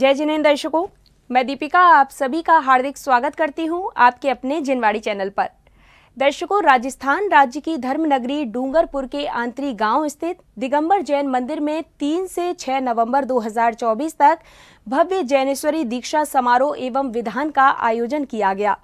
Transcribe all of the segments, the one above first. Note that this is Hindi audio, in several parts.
जय जिनेंद्र दर्शकों, मैं दीपिका आप सभी का हार्दिक स्वागत करती हूं आपके अपने जिनवाड़ी चैनल पर। दर्शकों, राजस्थान राज्य की धर्म नगरी डूंगरपुर के आंतरी गांव स्थित दिगंबर जैन मंदिर में 3 से 6 नवंबर 2024 तक भव्य जैनेश्वरी दीक्षा समारोह एवं विधान का आयोजन किया गया।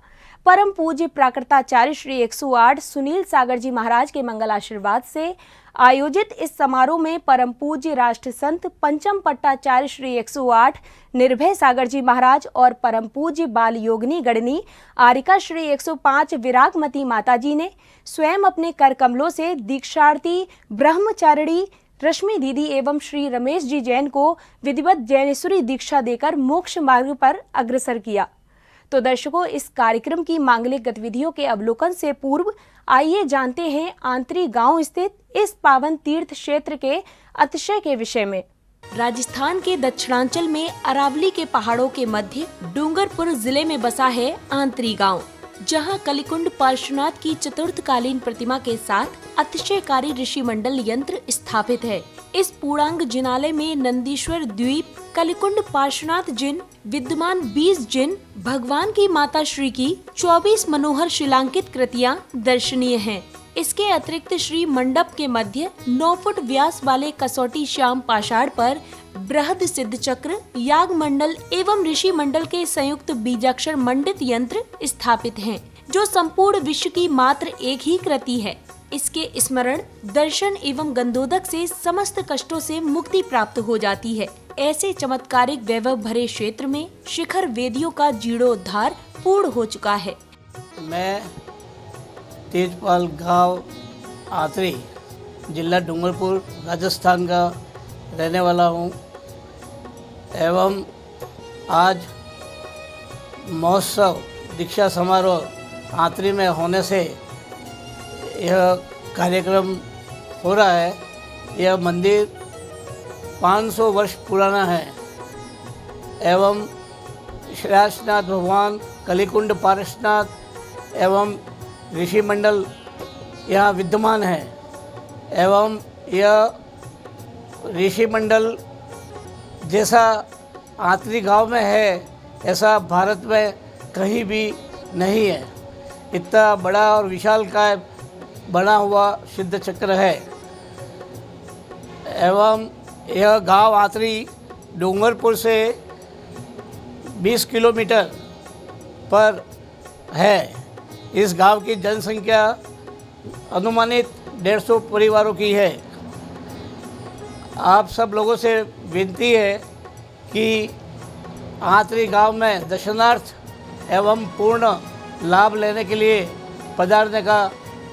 परम पूज्य प्राकृताचार्य श्री 108 सुनील सागर जी महाराज के मंगल आशीर्वाद से आयोजित इस समारोह में परम पूज्य राष्ट्र संत पंचम पट्टाचार्य श्री 108 निर्भय सागर जी महाराज और परम पूज्य बाल योगिनी गणनी आरिका श्री 105 विरागमती माता जी ने स्वयं अपने कर कमलों से दीक्षार्थी ब्रह्मचारिणी रश्मि दीदी एवं श्री रमेश जी जैन को विधिवत जैनेश्वरी दीक्षा देकर मोक्ष मार्ग पर अग्रसर किया। तो दर्शकों, इस कार्यक्रम की मांगलिक गतिविधियों के अवलोकन से पूर्व आइए जानते हैं आंतरी गांव स्थित इस पावन तीर्थ क्षेत्र के अतिशय के विषय में। राजस्थान के दक्षिणांचल में अरावली के पहाड़ों के मध्य डूंगरपुर जिले में बसा है आंतरी गांव, जहां कलिकुंड पार्श्वनाथ की चतुर्थकालीन प्रतिमा के साथ अतिशयकारी ऋषि मंडल यंत्र स्थापित है। इस पूर्णांग जिनालय में नंदीश्वर द्वीप, कलिकुंड पार्श्वनाथ जिन, विद्यमान 20 जिन, भगवान की माता श्री की 24 मनोहर शिलांकित कृतियां दर्शनीय हैं। इसके अतिरिक्त श्री मंडप के मध्य 9 फुट व्यास वाले कसौटी श्याम पाषाण पर बृहद सिद्ध चक्र, याग मंडल एवं ऋषि मंडल के संयुक्त बीजाक्षर मंडित यंत्र स्थापित हैं, जो संपूर्ण विश्व की मात्र एक ही कृति है। इसके स्मरण, दर्शन एवं गंधोदक से समस्त कष्टों से मुक्ति प्राप्त हो जाती है। ऐसे चमत्कारिक वैभव भरे क्षेत्र में शिखर वेदियों का जीर्णोद्धार पूर्ण हो चुका है। मैं तेजपाल गांव आंतरी, जिला डूंगरपुर, राजस्थान का रहने वाला हूं एवं आज महोत्सव दीक्षा समारोह आंतरी में होने से यह कार्यक्रम हो रहा है। यह मंदिर 500 वर्ष पुराना है एवं श्रीनाथ भगवान, कलिकुंड पार्श्वनाथ एवं ऋषि मंडल यहाँ विद्यमान है एवं यह ऋषि मंडल जैसा आंतरी गांव में है ऐसा भारत में कहीं भी नहीं है। इतना बड़ा और विशालकाय बना हुआ सिद्ध चक्र है एवं यह गांव आंतरी डूंगरपुर से 20 किलोमीटर पर है। इस गांव की जनसंख्या अनुमानित 150 परिवारों की है। आप सब लोगों से विनती है कि आंतरी गांव में दर्शनार्थ एवं पूर्ण लाभ लेने के लिए पधारने का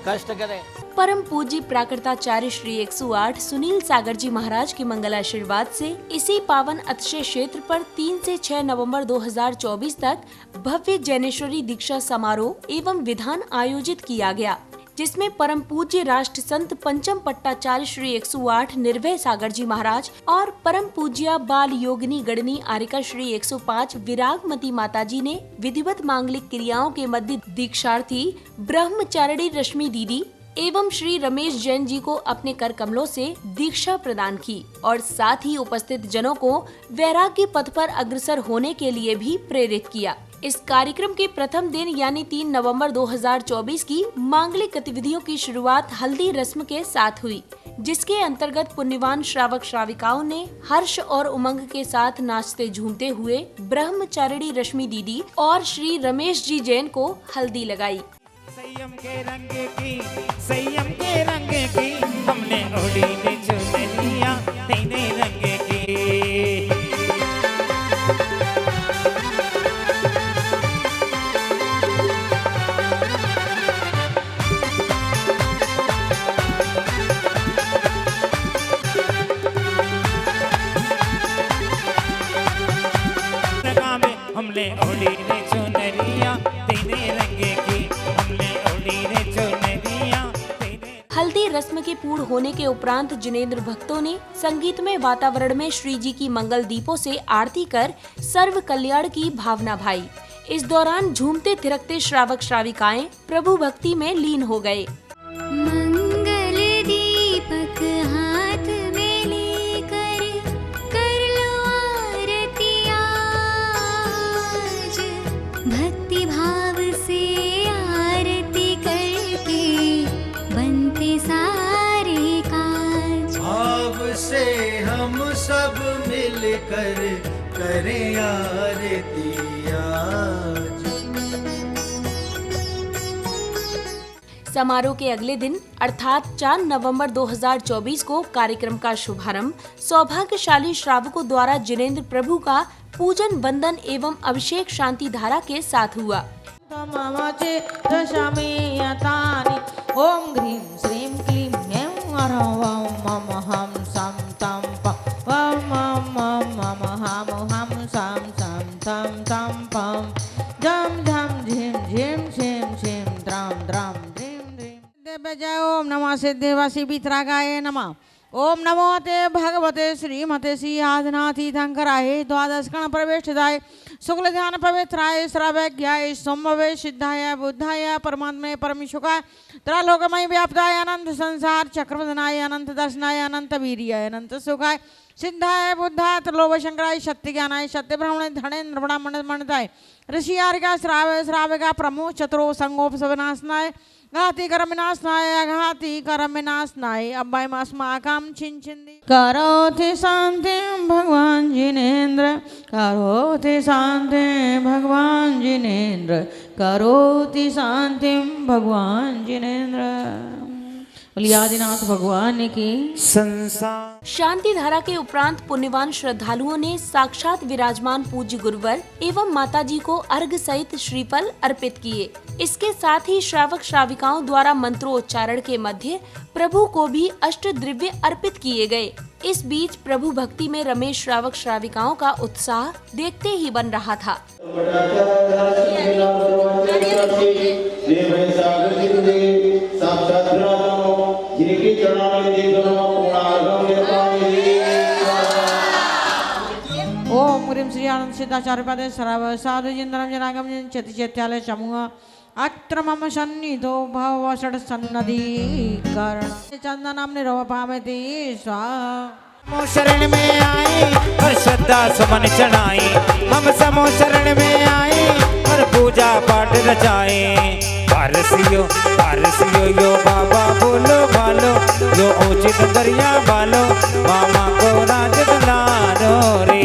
कष्ट करें। परम पूज्य प्राकृताचार्य श्री 108 सुनील सागर जी महाराज के मंगल आशीर्वाद से इसी पावन अतिशय क्षेत्र पर 3 से 6 नवंबर 2024 तक भव्य जैनेश्वरी दीक्षा समारोह एवं विधान आयोजित किया गया, जिसमें परम पूज्य राष्ट्र संत पंचम पट्टाचार्य श्री 108 निर्भय सागर जी महाराज और परम पूज्य बाल योगिनी गणनी आरिका श्री 105 विरागमती माता जी ने विधिवत मांगलिक क्रियाओं के मध्य दीक्षार्थी ब्रह्मचारिणी रश्मि दीदी एवं श्री रमेश जैन जी को अपने कर कमलों से दीक्षा प्रदान की और साथ ही उपस्थित जनों को वैराग्य पथ पर अग्रसर होने के लिए भी प्रेरित किया। इस कार्यक्रम के प्रथम दिन यानी 3 नवंबर 2024 की मांगलिक गतिविधियों की शुरुआत हल्दी रस्म के साथ हुई, जिसके अंतर्गत पुण्यवान श्रावक श्राविकाओं ने हर्ष और उमंग के साथ नाचते झूमते हुए ब्रह्मचारिणी रश्मि दीदी और श्री रमेश जी जैन को हल्दी लगाई। संयम के रंग की हमने ओढ़ी ने चुनरिया तेने रंग की। हमने ओढ़ी ने चुनरिया तेने रंग की, हमने ओढ़ी ने चुनरिया तेने। हल्दी रस्म के पूर्ण होने के उपरांत जिनेंद्र भक्तों ने संगीतमय वातावरण में श्री जी की मंगल दीपों से आरती कर सर्व कल्याण की भावना भाई। इस दौरान झूमते थिरकते श्रावक श्राविकाएं प्रभु भक्ति में लीन हो गए। मंगल दीपक हाथ में लेकर कर लो आरतियाँ। कर करे आरती आज। समारोह के अगले दिन अर्थात 4 नवंबर 2024 को कार्यक्रम का शुभारंभ सौभाग्यशाली श्रावकों द्वारा जिनेंद्र प्रभु का पूजन, वंदन एवं अभिषेक शांति धारा के साथ हुआ। ओम ह्रीं श्रीं क्लीं ऐं ह्रौं मम हम सम तम पम मम मम हम सम सम तम तम पम धम धम झिम झिम झिम झिम द्रम द्रम ध्रीं ध्रीं। देव जय। ओम नमः सिद्धिवासी वितरागाय नमः। ओम नमो ते भगवते श्रीमते श्री आदिनाथी धंकराय द्वादश गण प्रवेशिताय शुक्ल ध्यान पवित्राय श्राव्याय सोमवे सिद्धाय बुद्धाय परमात्मे परमेश्वराय त्रैलोकमय व्याप्ताय अनंत संसार चक्रवदनाय अनंत दर्शनाय अनंत वीर्याय अनंत सुखाय सिद्धाय बुद्धाय त्रिलोक शंकराय सत्य ज्ञानाय सत्य ब्रह्मणे धनेन्द्र ब्रह्मण मंडताय ऋषि आर्गा श्राव्य प्रमो चतुरो संगोप सविनाशनाय घाती कर्म विनाशनाय अब्बाई अस्माकं छिंछिंदी करोति शांतिं भगवान जिनेन्द्र करोति शांतिं भगवान जिनेन्द्र करोति शांतिं भगवान जिनेन्द्र। आदिनाथ भगवान की संसार। शांति धारा के उपरांत पुण्यवान श्रद्धालुओं ने साक्षात विराजमान पूज्य गुरुवर एवं माताजी को अर्घ सहित श्रीफल अर्पित किए। इसके साथ ही श्रावक श्राविकाओं द्वारा मंत्रोच्चारण के मध्य प्रभु को भी अष्ट द्रव्य अर्पित किए गए। इस बीच प्रभु भक्ति में रमे श्रावक श्राविकाओं का उत्साह देखते ही बन रहा था। ओम ह्रीं श्री आनंद सिद्धाचार्य पदे सर्व साधु जिंदरम जनागम चति चैत्यालय समूह अत्र मम सन्निधो भव षड सन्नदी कर्ण चंदनम निरव पावती स्वाहा। शरण में आए और श्रद्धा सुमन चढ़ाए, हम समो शरण में आए और पूजा पाठ रचाए। पारसियो यो बाबा बोलो भालो, जो उचित दरिया बालो, मामा को राज दुलारो रे।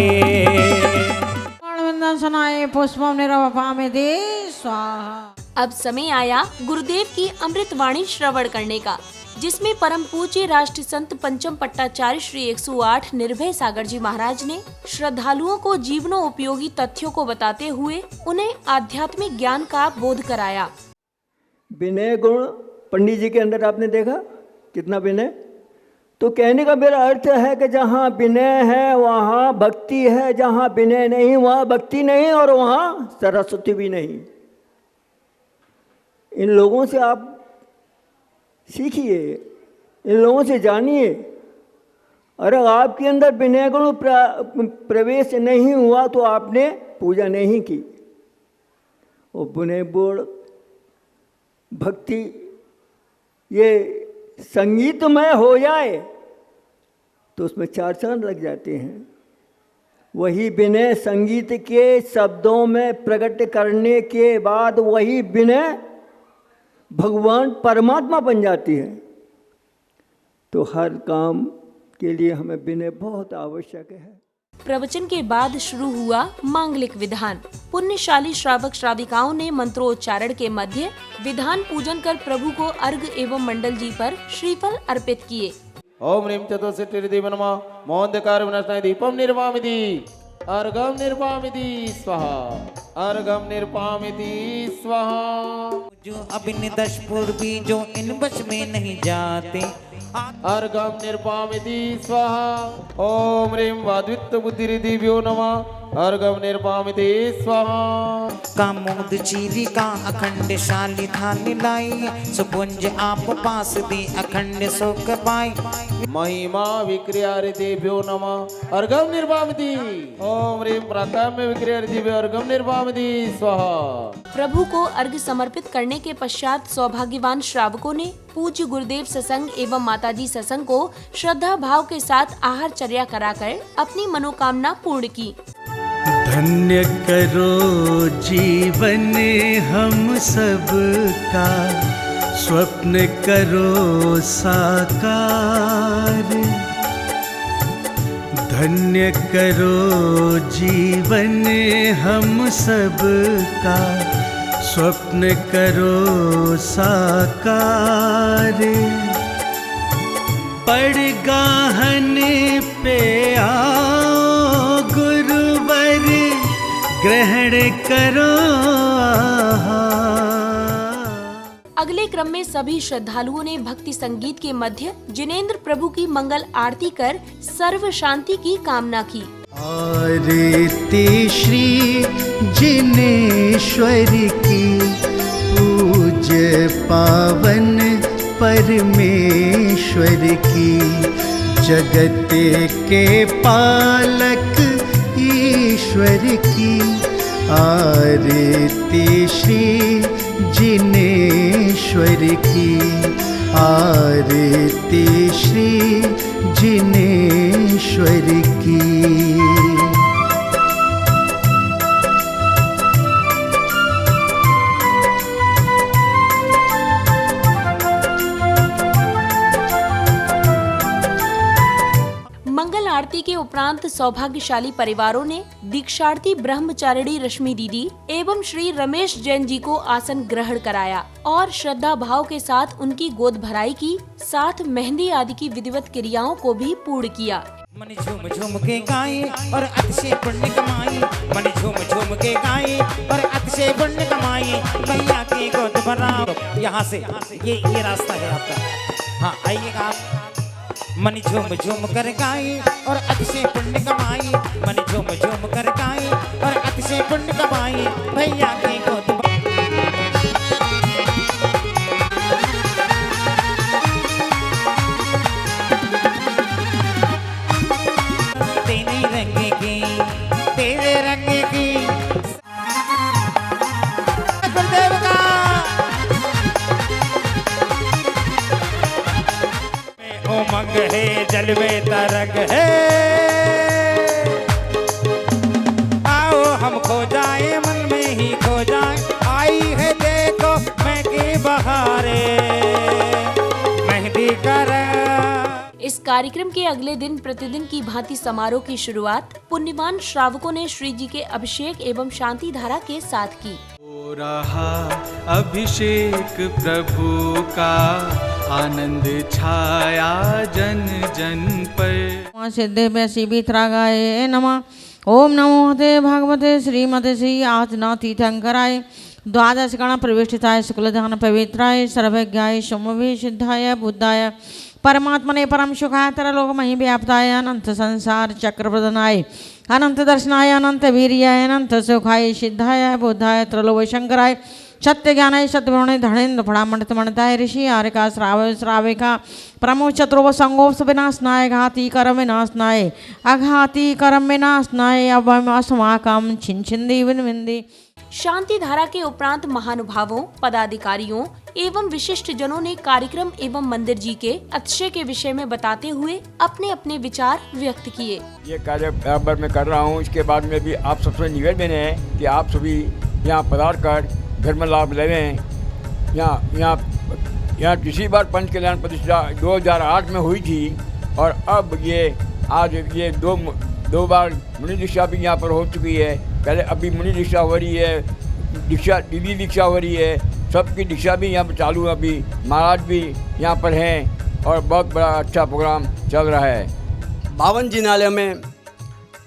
सनाए पुष्पम निरव पावती स्वाहा। अब समय आया गुरुदेव की अमृत वाणी श्रवण करने का, जिसमें परम पूज्य राष्ट्र संत पंचम पट्टाचार्य श्री 108 निर्भय सागर जी महाराज ने श्रद्धालुओं को जीवनोपयोगी तथ्यों को बताते हुए उन्हें आध्यात्मिक ज्ञान का बोध कराया। विनय गुण पंडित जी के अंदर आपने देखा कितना विनय। तो कहने का मेरा अर्थ है कि जहाँ विनय है वहाँ भक्ति है, जहाँ विनय नहीं वहाँ भक्ति नहीं, और वहाँ सरस्वती भी नहीं। इन लोगों से आप सीखिए, इन लोगों से जानिए। अगर आपके अंदर विनय गुण प्रवेश नहीं हुआ तो आपने पूजा नहीं की। वो विनय गुण भक्ति ये संगीतमय हो जाए तो उसमें 4 चरण लग जाते हैं। वही विनय संगीत के शब्दों में प्रकट करने के बाद वही विनय भगवान परमात्मा बन जाती है। तो हर काम के लिए हमें विनय बहुत आवश्यक है। प्रवचन के बाद शुरू हुआ मांगलिक विधान। पुण्यशाली श्रावक श्राविकाओं ने मंत्रोच्चारण के मध्य विधान पूजन कर प्रभु को अर्घ एवं मंडल जी पर श्रीफल अर्पित किए। ओम ह्रीं चतुर्सिद्धिर्देव नमः मोहंधकार विनाशाय दीपम निर्वामिति अर्घम निर्वामिति स्वाहा अर्घम निर्वामिति स्वाहा। जो अभिन्न 10 पूर्वी जो इन बस में नहीं जाते, अर्घम निर्वामिति स्वाहा। ओम ह्रीं वाद्वित्त बुद्धिर्दिव्यो नमः अर्घम निर्वामिति स्वाहा। कामोद चीरी का अखंड शाली थाली लाई, सुपुंज आप पास दी अखंड सुख पाई। महिमा विक्रिया देव्यो नमः अर्घम निर्वामिति। ओम ह्रीं प्रातः विक्रिया दिव्यो अर्घम निर्वामिति स्वाहा। प्रभु को अर्घ समर्पित करने के पश्चात सौभाग्यवान श्रावकों ने पूज्य गुरुदेव सत्संग एवं माताजी सत्संग को श्रद्धा भाव के साथ आहारचर्या कराकर अपनी मनोकामना पूर्ण की। धन्य करो जीवन हम सबका, स्वप्न करो साकार। धन्य करो जीवन हम सबका, स्वप्न करो साकार। पड़गाहन पे आओ गुरुवर, ग्रहण करो आहार। अगले क्रम में सभी श्रद्धालुओं ने भक्ति संगीत के मध्य जिनेंद्र प्रभु की मंगल आरती कर सर्व शांति की कामना की। आरती श्री जिनेश्वर की, पूज्य पावन परमेश्वर की, जगत के पालक ईश्वर की। आरती श्री जिनेश्वर की, आरती श्री जिनेश्वर की। मंगल आरती के उपरांत सौभाग्यशाली परिवारों ने दीक्षार्थी ब्रह्मचारिणी रश्मि दीदी एवं श्री रमेश जैन जी को आसन ग्रहण कराया और श्रद्धा भाव के साथ उनकी गोद भराई की, साथ मेहंदी आदि की विधिवत क्रियाओं को भी पूर्ण किया। मन झूम झूम के गाए और अतिशय पुण्य कमाए, मन झूम झूम के गाए और अतिशय पुण्य कमाए, भैया की गोद भराओ। यहाँ से ये रास्ता है आपका। हाँ आइएगा आप। मन झूम झूम कर गाए और अतिशय पुण्य कमाए, मन झूम झूम कर गाए और अतिशय पुण्य कमाए, भैया की गोद तेरे रंग की गुरुदेव का उमंग है, जल में तरंग है। आओ हम खो जाए, मन में ही खो जाए, आई है देखो मैं की बहारे, मेहंदी कर। इस कार्यक्रम के अगले दिन प्रतिदिन की भांति समारोह की शुरुआत पुण्यवान श्रावकों ने श्री जी के अभिषेक एवं शांति धारा के साथ की। हो रहा अभिषेक प्रभु का, आनंद छाया जन जन पर। सिद्धेभ्य श्रीवितरागाय नमः। ओम नमो हते भगवते श्रीमते श्री आत्नातीर्थंकराय, द्वादश गण प्रविष्टिताय शुक्लधान पवित्राय, सर्वज्ञाय सोमवे सिद्धाय बुद्धाय, परमात्मने परम सुखाय तरलोक मही व्याप्ताय, अनंत संसार चक्रप्रदनाय, अनंत दर्शनाय, अनंत वीर्याय, अनंत सुखाय सिद्धाय बुद्धाय, त्रिलोक शंकराय, सत्य ज्ञानाय, सत्यवृणे धनेन्द्र फणामंडित मणिताय, ऋषि आरिका श्राव श्राविका प्रमो चतुर्व संगोप्स विनाशनाय, घाती कर्म विनाशनाय, अघाती कर्म विनाशनाय, अवम अस्माकम छिन छिंदी विन विंदी। शांति धारा के उपरांत महानुभावों, पदाधिकारियों एवं विशिष्ट जनों ने कार्यक्रम एवं मंदिर जी के अतिशय के विषय में बताते हुए अपने अपने विचार व्यक्त किए। ये कार्य बराबर में कर रहा हूँ, इसके बाद में भी आप सबसे निवेदन है कि आप सभी यहाँ पधार कर धर्म लाभ लें। यहाँ पिछली बार पंच कल्याण प्रतिष्ठा 2008 में हुई थी और अब ये आज ये दो बार मुनि दीक्षा भी यहाँ पर हो चुकी है। पहले अभी मुनि दीक्षा हो रही है, दीदी दीक्षा हो रही है, सबकी दीक्षा भी यहाँ पर चालू है। अभी महाराज भी यहाँ पर हैं और बहुत बड़ा अच्छा प्रोग्राम चल रहा है। 52 जिनालय में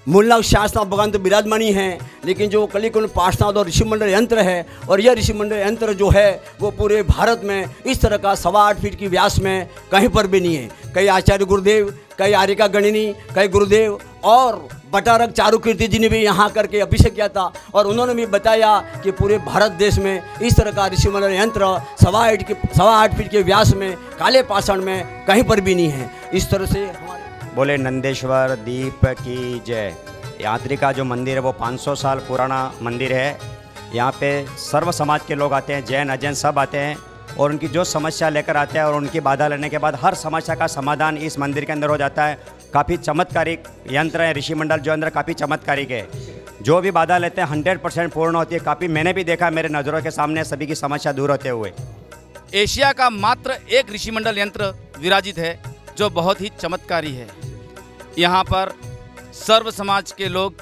मूलनाथ शास्त्रनाथ भगवान तो विराजमानी हैं, लेकिन जो कलिकुंड पार्श्वनाथ और ऋषिमंडल यंत्र है, और यह ऋषिमंडल यंत्र जो है वो पूरे भारत में इस तरह का 8.25 फीट की व्यास में कहीं पर भी नहीं है। कई आचार्य गुरुदेव, कई आरिका गणिनी, कई गुरुदेव और बटारक चारुकीर्ति जी ने भी यहाँ करके अभिषेक किया था और उन्होंने भी बताया कि पूरे भारत देश में इस तरह का ऋषिमंडल यंत्र 8.25 फीट के व्यास में काले पाषाण में कहीं पर भी नहीं है। इस तरह से हमारे बोले नंदेश्वर दीप की जय। यात्री का जो मंदिर है वो 500 साल पुराना मंदिर है। यहाँ पे सर्व समाज के लोग आते हैं, जैन अजैन सब आते हैं और उनकी जो समस्या लेकर आते हैं और उनकी बाधा लेने के बाद हर समस्या का समाधान इस मंदिर के अंदर हो जाता है। काफ़ी चमत्कारिक यंत्र है, ऋषिमंडल जो अंदर काफ़ी चमत्कारिक है। जो भी बाधा लेते हैं 100% पूर्ण होती है। काफ़ी मैंने भी देखा मेरे नज़रों के सामने सभी की समस्या दूर होते हुए। एशिया का मात्र एक ऋषिमंडल यंत्र विराजित है जो बहुत ही चमत्कारी है। यहाँ पर सर्व समाज के लोग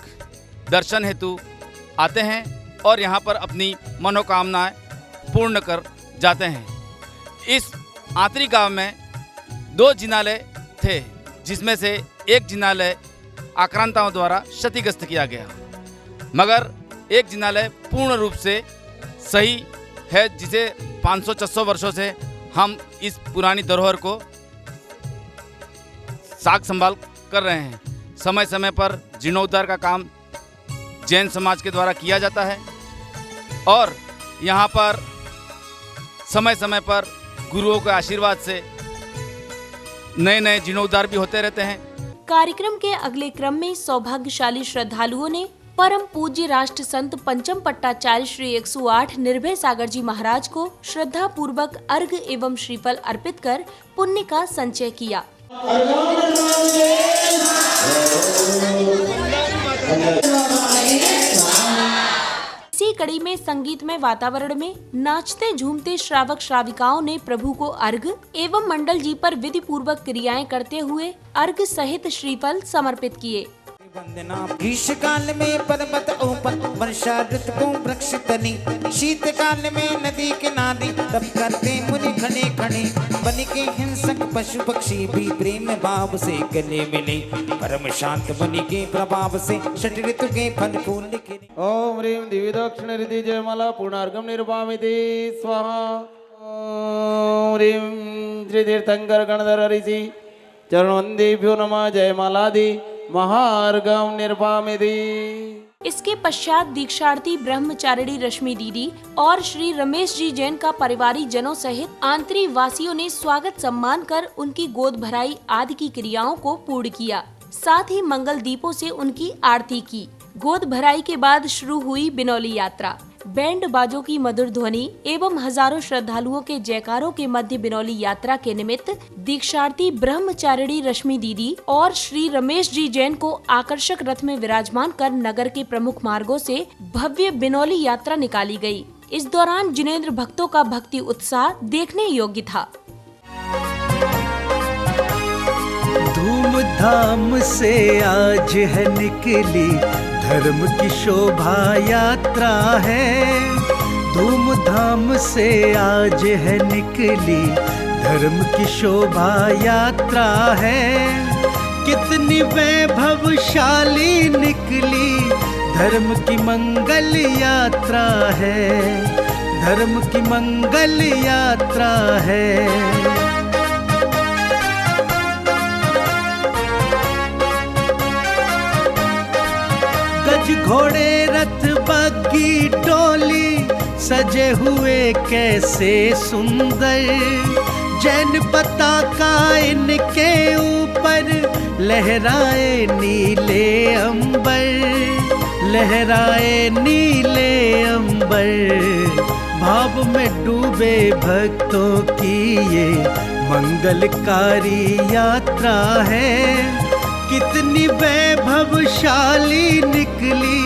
दर्शन हेतु आते हैं और यहाँ पर अपनी मनोकामनाएं पूर्ण कर जाते हैं। इस आंतरी गांव में 2 जिनालय थे, जिसमें से एक जिनालय आक्रांताओं द्वारा क्षतिग्रस्त किया गया, मगर एक जिनालय पूर्ण रूप से सही है, जिसे 500-600 वर्षों से हम इस पुरानी धरोहर को साख संभाल कर रहे हैं। समय समय पर जीर्णोद्धार का काम जैन समाज के द्वारा किया जाता है और यहाँ पर समय समय पर गुरुओं के आशीर्वाद से नए नए जीर्णोद्धार भी होते रहते हैं। कार्यक्रम के अगले क्रम में सौभाग्यशाली श्रद्धालुओं ने परम पूज्य राष्ट्र संत पंचम पट्टाचार्य श्री 108 निर्भय सागर जी महाराज को श्रद्धा पूर्वक अर्घ एवं श्रीफल अर्पित कर पुण्य का संचय किया। इसी कड़ी में संगीतमय वातावरण में नाचते झूमते श्रावक श्राविकाओं ने प्रभु को अर्घ एवं मंडल जी पर विधि पूर्वक क्रियाएं करते हुए अर्घ सहित श्रीफल समर्पित किए। वंदना ग्रीष्म काल में पर्वत ऊपर, वर्षा ऋतु को वृक्ष तनी, शीत काल में नदी किनारे, तब करते मुनि खड़े खड़े, बन के हिंसक पशु पक्षी भी प्रेम भाव से गले मिले, परम शांत मुनि के प्रभाव से षट ऋतु के फल फूल निकले। ओम ह्रीं दिव्य दक्षिण हृदय जयमाला पूर्णार्घम निर्वामिति स्वाहा। ओम ह्रीं श्री तीर्थंकर गणधर ऋषि चरणवंदेभ्यो नमः जयमालादि महार्घम निर्वामिति। इसके पश्चात दीक्षार्थी ब्रह्मचारिणी रश्मि दीदी और श्री रमेश जी जैन का परिवारी जनों सहित आंतरी वासियों ने स्वागत सम्मान कर उनकी गोद भराई आदि की क्रियाओं को पूर्ण किया। साथ ही मंगल दीपों से उनकी आरती की। गोद भराई के बाद शुरू हुई बिनौली यात्रा। बैंड बाजों की मधुर ध्वनि एवं हजारों श्रद्धालुओं के जयकारों के मध्य बिनौली यात्रा के निमित्त दीक्षार्थी ब्रह्मचारिणी रश्मि दीदी और श्री रमेश जी जैन को आकर्षक रथ में विराजमान कर नगर के प्रमुख मार्गों से भव्य बिनौली यात्रा निकाली गई। इस दौरान जिनेंद्र भक्तों का भक्ति उत्साह देखने योग्य था। धूमधाम से आज है निकली धर्म की शोभा यात्रा है, धूमधाम से आज है निकली धर्म की शोभा यात्रा है। कितनी वैभवशाली निकली धर्म की मंगल यात्रा है, धर्म की मंगल यात्रा है। घोड़े रथ बग्गी डोली सजे हुए कैसे सुंदर, जैन पताका इनके ऊपर लहराए नीले अंबर, लहराए नीले अंबर। भाव में डूबे भक्तों की ये मंगलकारी यात्रा है, कितनी वैभवशाली निकली